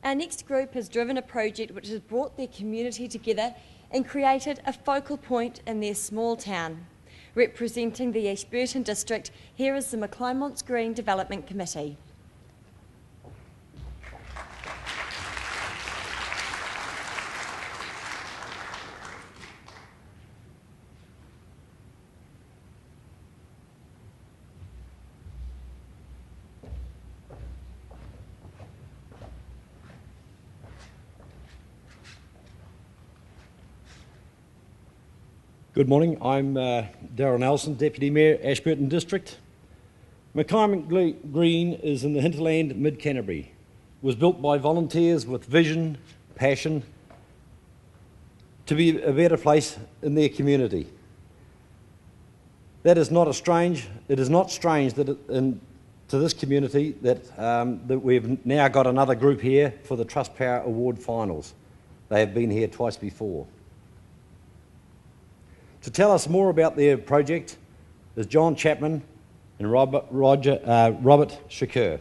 Our next group has driven a project which has brought their community together and created a focal point in their small town. Representing the Ashburton district, here is the mcclimounts Green Development Committee. Good morning, I'm Darryl Nelson, Deputy Mayor, Ashburton District. mcclimounts Green is in the hinterland, mid-Canterbury. It was built by volunteers with vision, passion, to be a better place in their community. It is not strange that to this community that we've now got another group here for the Trustpower Award finals. They have been here twice before. To tell us more about their project is John Chapman and Robert Shakur.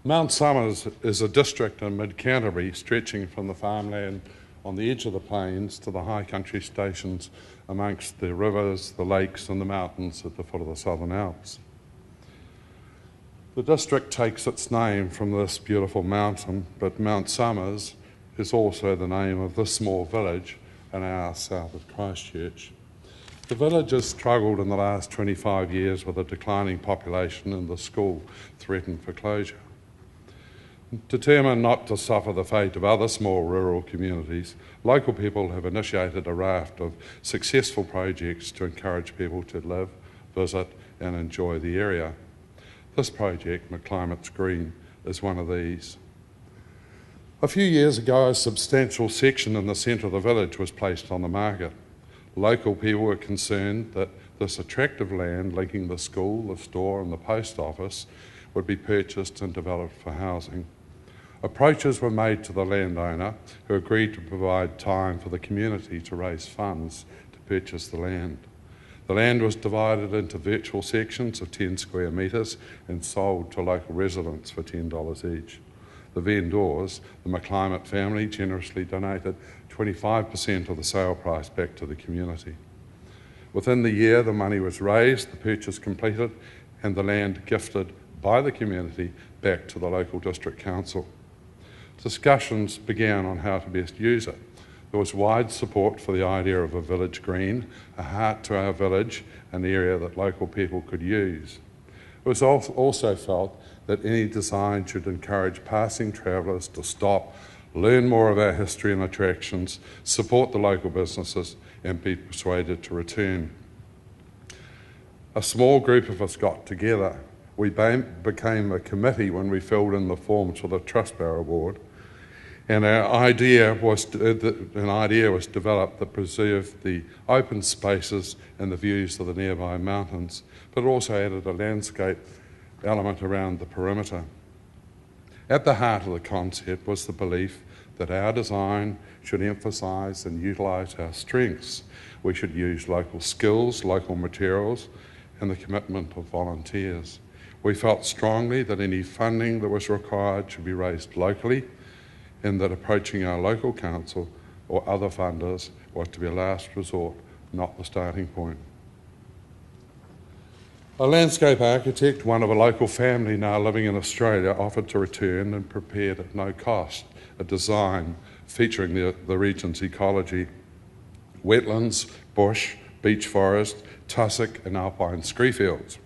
Mount Somers is a district in mid-Canterbury stretching from the farmland on the edge of the plains to the high country stations amongst the rivers, the lakes and the mountains at the foot of the Southern Alps. The district takes its name from this beautiful mountain, but Mount Somers is also the name of this small village an hour south of Christchurch. The village has struggled in the last 25 years with a declining population and the school threatened for closure. Determined not to suffer the fate of other small rural communities, local people have initiated a raft of successful projects to encourage people to live, visit and enjoy the area. This project, mcclimounts Green, is one of these. A few years ago, a substantial section in the centre of the village was placed on the market. Local people were concerned that this attractive land linking the school, the store and the post office would be purchased and developed for housing. Approaches were made to the landowner, who agreed to provide time for the community to raise funds to purchase the land. The land was divided into virtual sections of 10 square metres and sold to local residents for $10 each. The vendors, the mcclimounts family, generously donated 25% of the sale price back to the community. Within the year, the money was raised, the purchase completed, and the land gifted by the community back to the local district council. Discussions began on how to best use it. There was wide support for the idea of a village green, a heart to our village, an area that local people could use. It was also felt that any design should encourage passing travellers to stop, learn more of our history and attractions, support the local businesses and be persuaded to return. A small group of us got together. We became a committee when we filled in the forms for the Trustpower Award. And an idea was developed that preserved the open spaces and the views of the nearby mountains, but also added a landscape element around the perimeter. At the heart of the concept was the belief that our design should emphasise and utilise our strengths. We should use local skills, local materials, and the commitment of volunteers. We felt strongly that any funding that was required should be raised locally, and that approaching our local council or other funders was to be a last resort, not the starting point. A landscape architect, one of a local family now living in Australia, offered to return and prepared at no cost a design featuring the region's ecology: wetlands, bush, beech forest, tussock and alpine scree fields.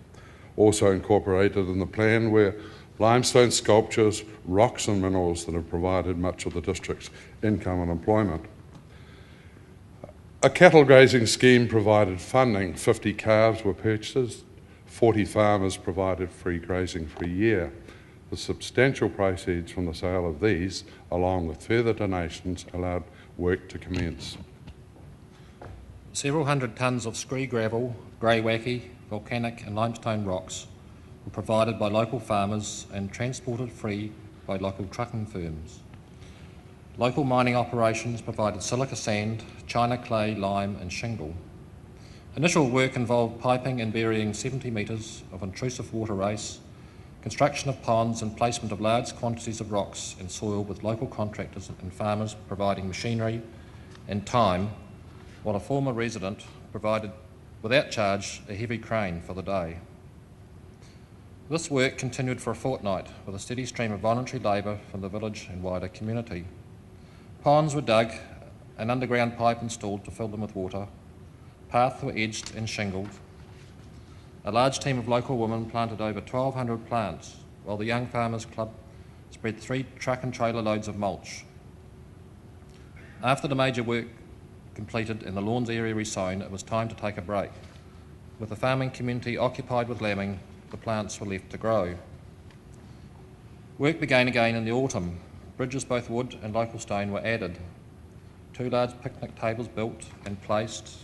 Also incorporated in the plan were limestone sculptures, rocks and minerals that have provided much of the district's income and employment. A cattle grazing scheme provided funding. 50 calves were purchased, 40 farmers provided free grazing for a year. The substantial proceeds from the sale of these, along with further donations, allowed work to commence. Several hundred tonnes of scree gravel, greywacke, volcanic and limestone rocks were provided by local farmers and transported free by local trucking firms. Local mining operations provided silica sand, china clay, lime and shingle. Initial work involved piping and burying 70 metres of intrusive water race, construction of ponds and placement of large quantities of rocks and soil, with local contractors and farmers providing machinery and time, while a former resident provided, without charge, a heavy crane for the day. This work continued for a fortnight with a steady stream of voluntary labour from the village and wider community. Ponds were dug, an underground pipe installed to fill them with water, paths were edged and shingled. A large team of local women planted over 1,200 plants, while the Young Farmers Club spread 3 truck and trailer loads of mulch. After the major work completed and the lawns area resown, it was time to take a break. With the farming community occupied with lambing, the plants were left to grow. Work began again in the autumn. Bridges, both wood and local stone, were added. 2 large picnic tables built and placed.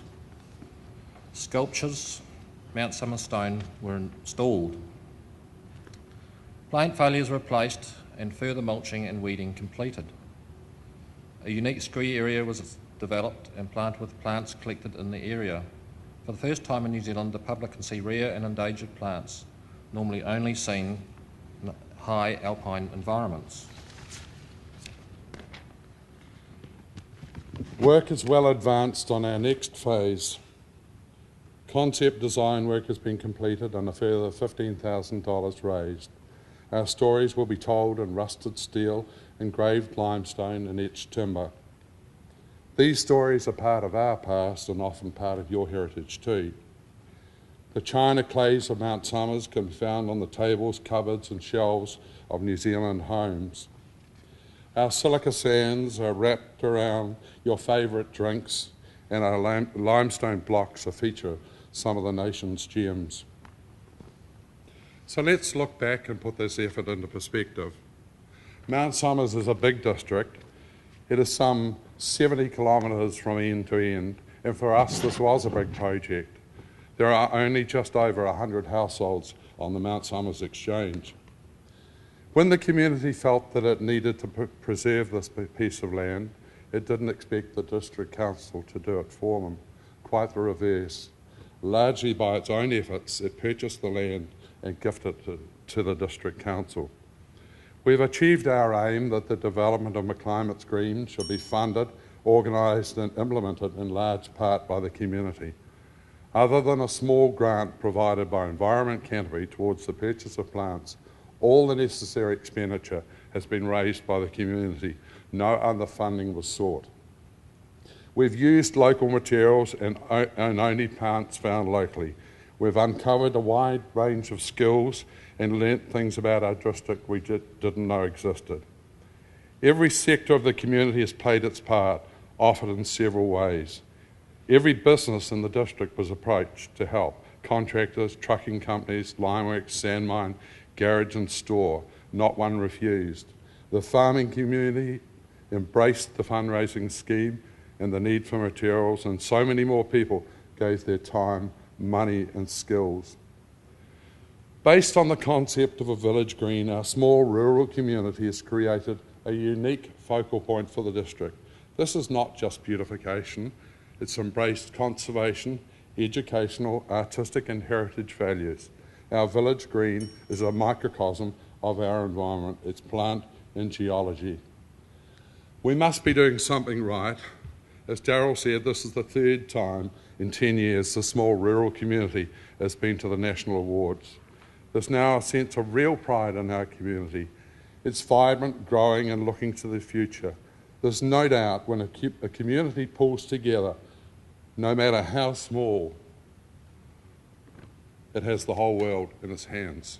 Sculptures, Mount Summer stone, were installed. Plant foliars were replaced and further mulching and weeding completed. A unique scree area was developed and planted with plants collected in the area. For the first time in New Zealand, the public can see rare and endangered plants, normally only seen in high alpine environments. Work is well advanced on our next phase. Concept design work has been completed and a further $15,000 raised. Our stories will be told in rusted steel, engraved limestone and etched timber. These stories are part of our past and often part of your heritage too. The china clays of Mount Somers can be found on the tables, cupboards and shelves of New Zealand homes. Our silica sands are wrapped around your favourite drinks, and our limestone blocks are feature some of the nation's gems. So let's look back and put this effort into perspective. Mount Somers is a big district. It is some 70 kilometres from end to end, and for us this was a big project. There are only just over 100 households on the Mount Somers Exchange. When the community felt that it needed to preserve this piece of land, it didn't expect the District Council to do it for them. Quite the reverse. Largely by its own efforts, it purchased the land and gifted it to the District Council. We've achieved our aim that the development of mcclimounts Green should be funded, organised and implemented in large part by the community. Other than a small grant provided by Environment Canterbury towards the purchase of plants, all the necessary expenditure has been raised by the community. No other funding was sought. We've used local materials and only plants found locally. We've uncovered a wide range of skills and learnt things about our district we didn't know existed. Every sector of the community has played its part, often in several ways. Every business in the district was approached to help. Contractors, trucking companies, limeworks, sand mine, garage and store. Not one refused. The farming community embraced the fundraising scheme and the need for materials, and so many more people gave their time, money and skills. Based on the concept of a village green, our small rural community has created a unique focal point for the district. This is not just beautification, it's embraced conservation, educational, artistic and heritage values. Our village green is a microcosm of our environment, its plant and geology. We must be doing something right. As Darryl said, this is the 3rd time in 10 years the small rural community has been to the national awards. There's now a sense of real pride in our community. It's vibrant, growing and looking to the future. There's no doubt when a community pulls together, no matter how small, it has the whole world in its hands.